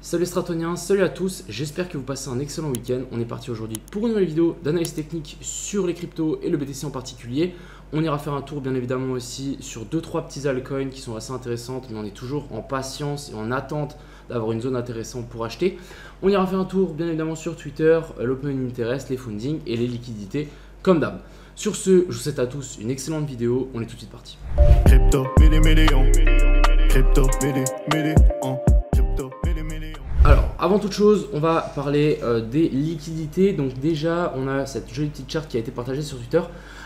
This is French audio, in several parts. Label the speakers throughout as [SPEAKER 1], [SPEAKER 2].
[SPEAKER 1] Salut Stratoniens, salut à tous, j'espère que vous passez un excellent week-end. On est parti aujourd'hui pour une nouvelle vidéo d'analyse technique sur les cryptos et le BTC en particulier. On ira faire un tour bien évidemment aussi sur 2-3 petits altcoins qui sont assez intéressantes, mais on est toujours en patience et en attente d'avoir une zone intéressante pour acheter. On ira faire un tour bien évidemment sur Twitter, l'open interest, les funding et les liquidités comme d'hab. Sur ce, je vous souhaite à tous une excellente vidéo, on est tout de suite parti.
[SPEAKER 2] Crypto, million. Crypto, million.
[SPEAKER 1] Alors, avant toute chose, on va parler des liquidités. Donc déjà, on a cette jolie petite charte qui a été partagée sur Twitter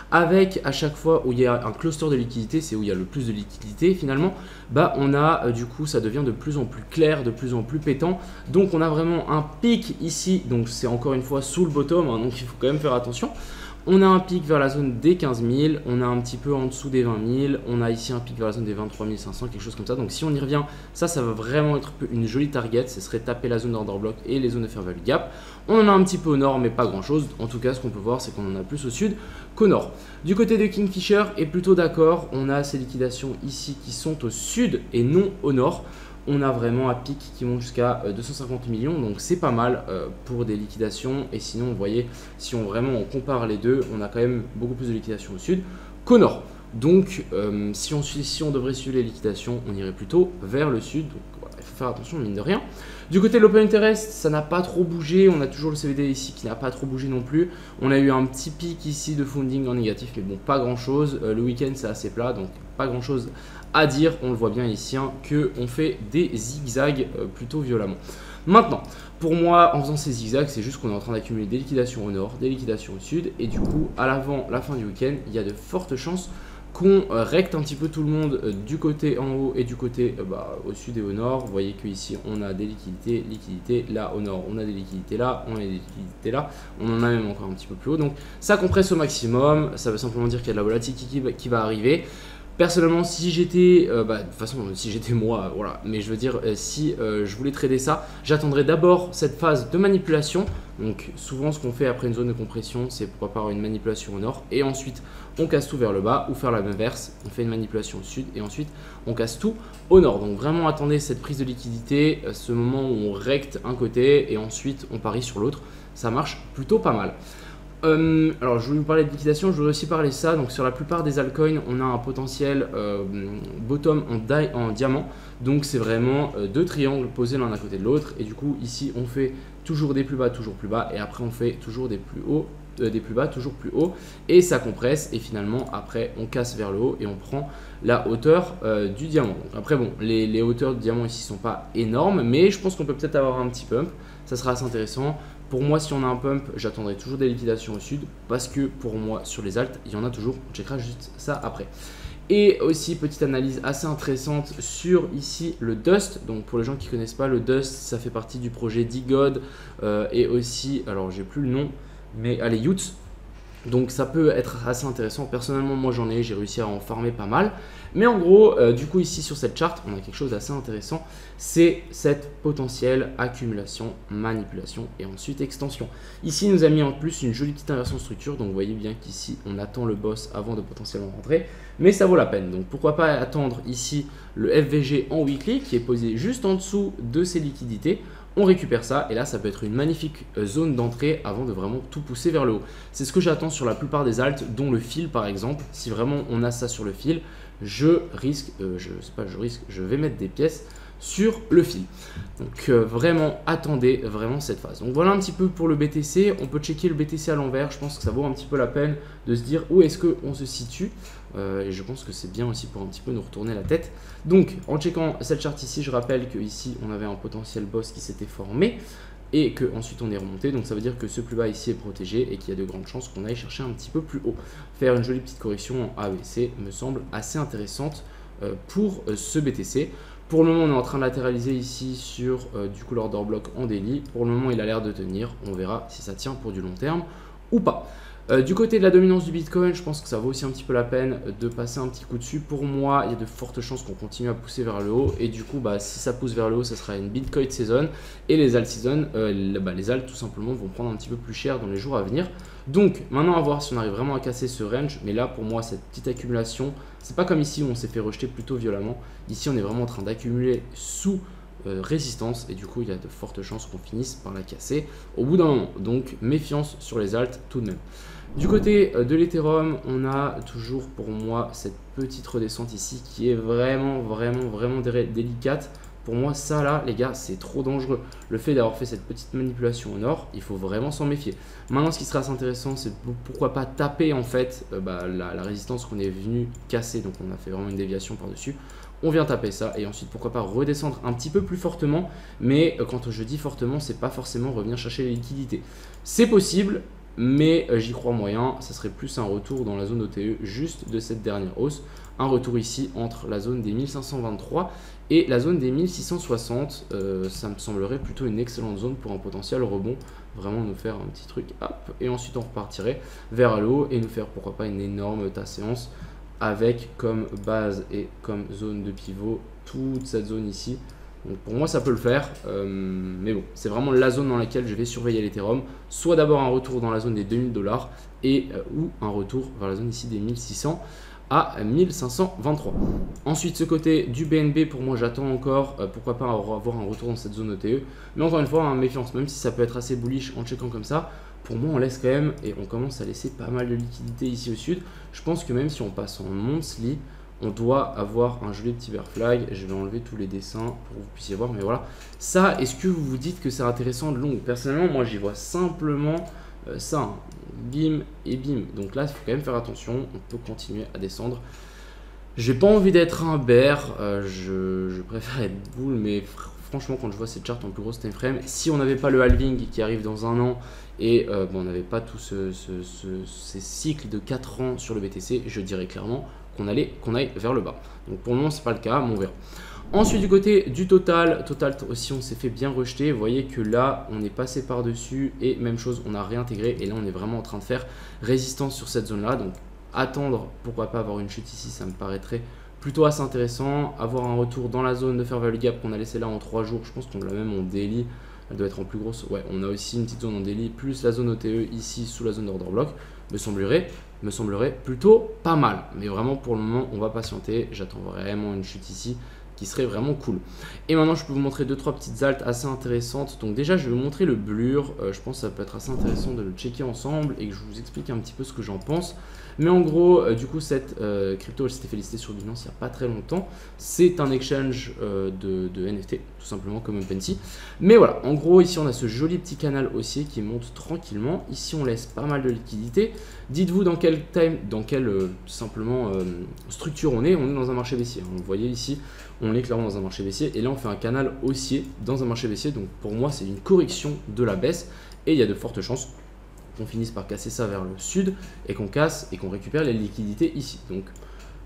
[SPEAKER 1] avec à chaque fois où il y a un cluster de liquidités, c'est où il y a le plus de liquidités finalement, bah on a du coup ça devient de plus en plus clair, de plus en plus pétant. Donc on a vraiment un pic ici, donc c'est encore une fois sous le bottom, hein, donc il faut quand même faire attention. On a un pic vers la zone des 15 000, on a un petit peu en dessous des 20 000, on a ici un pic vers la zone des 23 500, quelque chose comme ça. Donc si on y revient, ça va vraiment être une jolie target, ce serait taper la zone d'order block et les zones de fair value gap. On en a un petit peu au nord, mais pas grand chose. En tout cas, ce qu'on peut voir, c'est qu'on en a plus au sud qu'au nord. Du côté de Kingfisher est plutôt d'accord, on a ces liquidations ici qui sont au sud et non au nord. On a vraiment un pic qui monte jusqu'à 250 millions, donc c'est pas mal pour des liquidations. Et sinon, vous voyez, si on compare les deux, on a quand même beaucoup plus de liquidations au sud qu'au nord. Donc, si on devrait suivre les liquidations, on irait plutôt vers le sud. Donc, voilà, il faut faire attention, mine de rien. Du côté de l'open interest, ça n'a pas trop bougé. On a toujours le CVD ici qui n'a pas trop bougé non plus. On a eu un petit pic ici de funding en négatif, mais bon, pas grand chose. Le week-end, c'est assez plat, donc pas grand chose à dire. On le voit bien ici, hein, qu'on fait des zigzags plutôt violemment. Maintenant, pour moi, en faisant ces zigzags, c'est juste qu'on est en train d'accumuler des liquidations au nord, des liquidations au sud. Et du coup, à l'avant, la fin du week-end, il y a de fortes chances qu'on recte un petit peu tout le monde du côté en haut et du côté au sud et au nord. Vous voyez qu'ici on a des liquidités, là au nord on a des liquidités, là on a des liquidités, là on en a même encore un petit peu plus haut. Donc ça compresse au maximum, ça veut simplement dire qu'il y a de la volatilité qui va arriver. Personnellement, si j'étais, de toute façon, si j'étais moi, voilà, mais je veux dire, si je voulais trader ça, j'attendrais d'abord cette phase de manipulation. Donc, souvent, ce qu'on fait après une zone de compression, c'est pourquoi pas une manipulation au nord et ensuite on casse tout vers le bas ou faire la inverse, on fait une manipulation au sud et ensuite on casse tout au nord. Donc, vraiment, attendez cette prise de liquidité, ce moment où on recte un côté et ensuite on parie sur l'autre, ça marche plutôt pas mal. Alors je voulais vous parler de liquidation, je voulais aussi parler de ça. Donc sur la plupart des altcoins, on a un potentiel bottom en diamant. Donc c'est vraiment deux triangles posés l'un à côté de l'autre. Et du coup ici on fait toujours des plus bas, toujours plus bas. Et après on fait toujours des plus hauts, des plus bas, toujours plus haut. Et ça compresse. Et finalement après on casse vers le haut et on prend la hauteur du diamant. Donc, après bon, les hauteurs du diamant ici sont pas énormes. Mais je pense qu'on peut peut-être avoir un petit pump. Ça sera assez intéressant. Pour moi, si on a un pump, j'attendrai toujours des liquidations au sud parce que pour moi, sur les alts, il y en a toujours. On checkera juste ça après. Et aussi, petite analyse assez intéressante sur ici le Dust. Donc, pour les gens qui ne connaissent pas, le Dust, ça fait partie du projet DeGod et aussi, alors j'ai plus le nom, mais allez, Youth. Donc ça peut être assez intéressant. Personnellement, moi j'ai réussi à en farmer pas mal. Mais en gros, du coup ici sur cette charte, on a quelque chose d'assez intéressant. C'est cette potentielle accumulation, manipulation et ensuite extension. Ici, il nous a mis en plus une jolie petite inversion de structure. Donc vous voyez bien qu'ici, on attend le boss avant de potentiellement rentrer. Mais ça vaut la peine. Donc pourquoi pas attendre ici le FVG en weekly qui est posé juste en dessous de ces liquidités. On récupère ça et là ça peut être une magnifique zone d'entrée avant de vraiment tout pousser vers le haut. C'est ce que j'attends sur la plupart des alts, dont le fil par exemple. Si vraiment on a ça sur le fil, je vais mettre des pièces sur le fil. Donc vraiment attendez vraiment cette phase. Donc voilà un petit peu pour le BTC. On peut checker le BTC à l'envers. Je pense que ça vaut un petit peu la peine de se dire où est-ce qu'on se situe. Et je pense que c'est bien aussi pour un petit peu nous retourner la tête. Donc en checkant cette charte ici, je rappelle qu'ici on avait un potentiel boss qui s'était formé et qu'ensuite on est remonté. Donc ça veut dire que ce plus bas ici est protégé et qu'il y a de grandes chances qu'on aille chercher un petit peu plus haut. Faire une jolie petite correction en ABC me semble assez intéressante pour ce BTC. Pour le moment, on est en train de latéraliser ici sur du coup l'order block en daily. Pour le moment, il a l'air de tenir. On verra si ça tient pour du long terme ou pas. Du côté de la dominance du Bitcoin, je pense que ça vaut aussi un petit peu la peine de passer un petit coup dessus. Pour moi, il y a de fortes chances qu'on continue à pousser vers le haut. Et du coup, si ça pousse vers le haut, ça sera une Bitcoin season. Et les alt season, les alt tout simplement vont prendre un petit peu plus cher dans les jours à venir. Donc maintenant à voir si on arrive vraiment à casser ce range. Mais là pour moi cette petite accumulation, c'est pas comme ici où on s'est fait rejeter plutôt violemment. Ici on est vraiment en train d'accumuler sous résistance et du coup il y a de fortes chances qu'on finisse par la casser au bout d'un moment. Donc méfiance sur les alts tout de même. Du côté de l'Ethereum, on a toujours pour moi cette petite redescente ici qui est vraiment délicate. Pour moi, ça là, les gars, c'est trop dangereux. Le fait d'avoir fait cette petite manipulation au nord, il faut vraiment s'en méfier. Maintenant, ce qui sera assez intéressant, c'est pourquoi pas taper en fait la résistance qu'on est venu casser. Donc, on a fait vraiment une déviation par-dessus. On vient taper ça et ensuite, pourquoi pas redescendre un petit peu plus fortement. Mais quand je dis fortement, c'est pas forcément revenir chercher les liquidités. C'est possible. Mais j'y crois moyen, ça serait plus un retour dans la zone OTE juste de cette dernière hausse. Un retour ici entre la zone des 1523 et la zone des 1660. Ça me semblerait plutôt une excellente zone pour un potentiel rebond. Vraiment nous faire un petit truc, hop, et ensuite on repartirait vers le haut et nous faire pourquoi pas une énorme séance avec comme base et comme zone de pivot toute cette zone ici. Donc pour moi ça peut le faire, mais bon, c'est vraiment la zone dans laquelle je vais surveiller l'Ethereum. Soit d'abord un retour dans la zone des 2000 $ et ou un retour vers la zone ici des 1600 à 1523. Ensuite ce côté du BNB, pour moi j'attends encore, pourquoi pas avoir un retour dans cette zone OTE. Mais encore une fois, méfiance, même si ça peut être assez bullish en checkant comme ça, pour moi on laisse quand même et on commence à laisser pas mal de liquidité ici au sud. Je pense que même si on passe en monthly, on doit avoir un joli petit bear flag. Je vais enlever tous les dessins pour que vous puissiez voir. Mais voilà, ça, est-ce que vous vous dites que c'est intéressant de long? Personnellement, moi, j'y vois simplement ça. Hein. Bim et bim. Donc là, il faut quand même faire attention. On peut continuer à descendre. J'ai pas envie d'être un bear. Je préfère être bull. Mais franchement, quand je vois cette charte en plus grosse time frame, si on n'avait pas le halving qui arrive dans un an et on n'avait pas tous ces cycles de 4 ans sur le BTC, je dirais clairement qu'on aille vers le bas. Donc pour le moment c'est pas le cas, mais on verra. Ensuite du côté du total aussi on s'est fait bien rejeter. Vous voyez que là on est passé par dessus et même chose, on a réintégré et là on est vraiment en train de faire résistance sur cette zone là. Donc attendre, pourquoi pas avoir une chute ici, ça me paraîtrait plutôt assez intéressant. Avoir un retour dans la zone de fair value gap qu'on a laissé là en 3 jours, je pense qu'on l'a même en daily. Elle doit être en plus grosse. Ouais, on a aussi une petite zone en daily, plus la zone OTE ici sous la zone d'order block. Me semblerait plutôt pas mal. Mais vraiment pour le moment, on va patienter. J'attends vraiment une chute ici qui serait vraiment cool. Et maintenant, je peux vous montrer 2-3 petites altes assez intéressantes. Donc déjà, je vais vous montrer le Blur. Je pense que ça peut être assez intéressant de le checker ensemble et que je vous explique un petit peu ce que j'en pense. Mais en gros, du coup, cette crypto, elle s'était fait lister sur Binance il n'y a pas très longtemps. C'est un exchange de NFT, tout simplement comme OpenSea. Mais voilà, en gros, ici, on a ce joli petit canal haussier qui monte tranquillement. Ici, on laisse pas mal de liquidité. Dites-vous dans quelle simplement structure on est. On est dans un marché baissier. Vous voyez ici, on est clairement dans un marché baissier. Et là, on fait un canal haussier dans un marché baissier. Donc pour moi, c'est une correction de la baisse. Et il y a de fortes chances qu'on finisse par casser ça vers le sud et qu'on casse et qu'on récupère les liquidités ici. Donc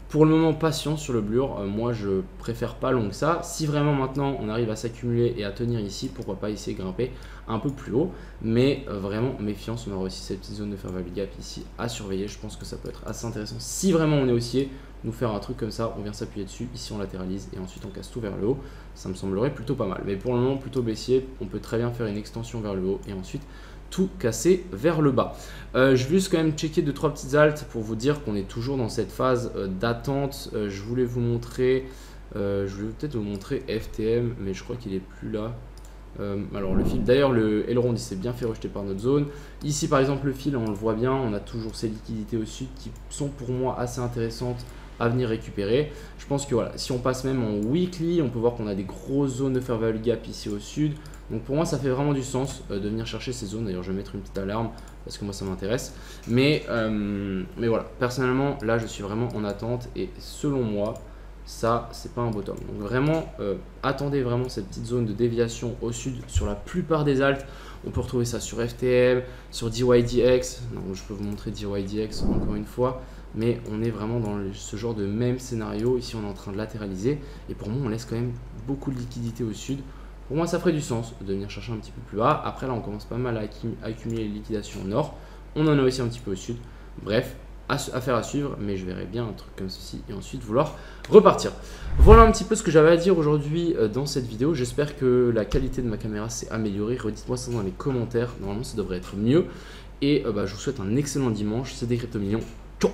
[SPEAKER 1] pour le moment, patience sur le Blur. Moi, je préfère pas long que ça. Si vraiment maintenant on arrive à s'accumuler et à tenir ici, pourquoi pas essayer de grimper un peu plus haut. Mais vraiment méfiance, on aura aussi cette petite zone de fair value gap ici à surveiller. Je pense que ça peut être assez intéressant. Si vraiment on est haussier, nous faire un truc comme ça, on vient s'appuyer dessus. Ici on latéralise et ensuite on casse tout vers le haut. Ça me semblerait plutôt pas mal. Mais pour le moment, plutôt baissier. On peut très bien faire une extension vers le haut et ensuite tout casser vers le bas. Je vais juste quand même checker 2-3 petites altes pour vous dire qu'on est toujours dans cette phase d'attente. Je voulais vous montrer, je voulais peut-être vous montrer FTM, mais je crois qu'il est plus là. Alors le fil, d'ailleurs le aileron il s'est bien fait rejeter par notre zone. Ici par exemple le fil, on le voit bien, on a toujours ces liquidités au sud qui sont pour moi assez intéressantes à venir récupérer. Je pense que voilà, si on passe même en weekly, on peut voir qu'on a des grosses zones de fair value gap ici au sud. Donc pour moi ça fait vraiment du sens de venir chercher ces zones. D'ailleurs je vais mettre une petite alarme parce que moi ça m'intéresse. Mais voilà, personnellement là je suis vraiment en attente et selon moi ça c'est pas un bottom. Donc vraiment attendez vraiment cette petite zone de déviation au sud sur la plupart des altes. On peut retrouver ça sur FTM, sur DYDX. Non, je peux vous montrer DYDX encore une fois. Mais on est vraiment dans ce genre de même scénario. Ici on est en train de latéraliser et pour moi on laisse quand même beaucoup de liquidité au sud. Pour moi ça ferait du sens de venir chercher un petit peu plus bas. Après là on commence pas mal à accumuler les liquidations au nord. On en a aussi un petit peu au sud. Bref, affaire à suivre, mais je verrai bien un truc comme ceci et ensuite vouloir repartir. Voilà un petit peu ce que j'avais à dire aujourd'hui dans cette vidéo. J'espère que la qualité de ma caméra s'est améliorée. Redites-moi ça dans les commentaires. Normalement ça devrait être mieux. Et je vous souhaite un excellent dimanche. C'était Crypto Millions. Ciao.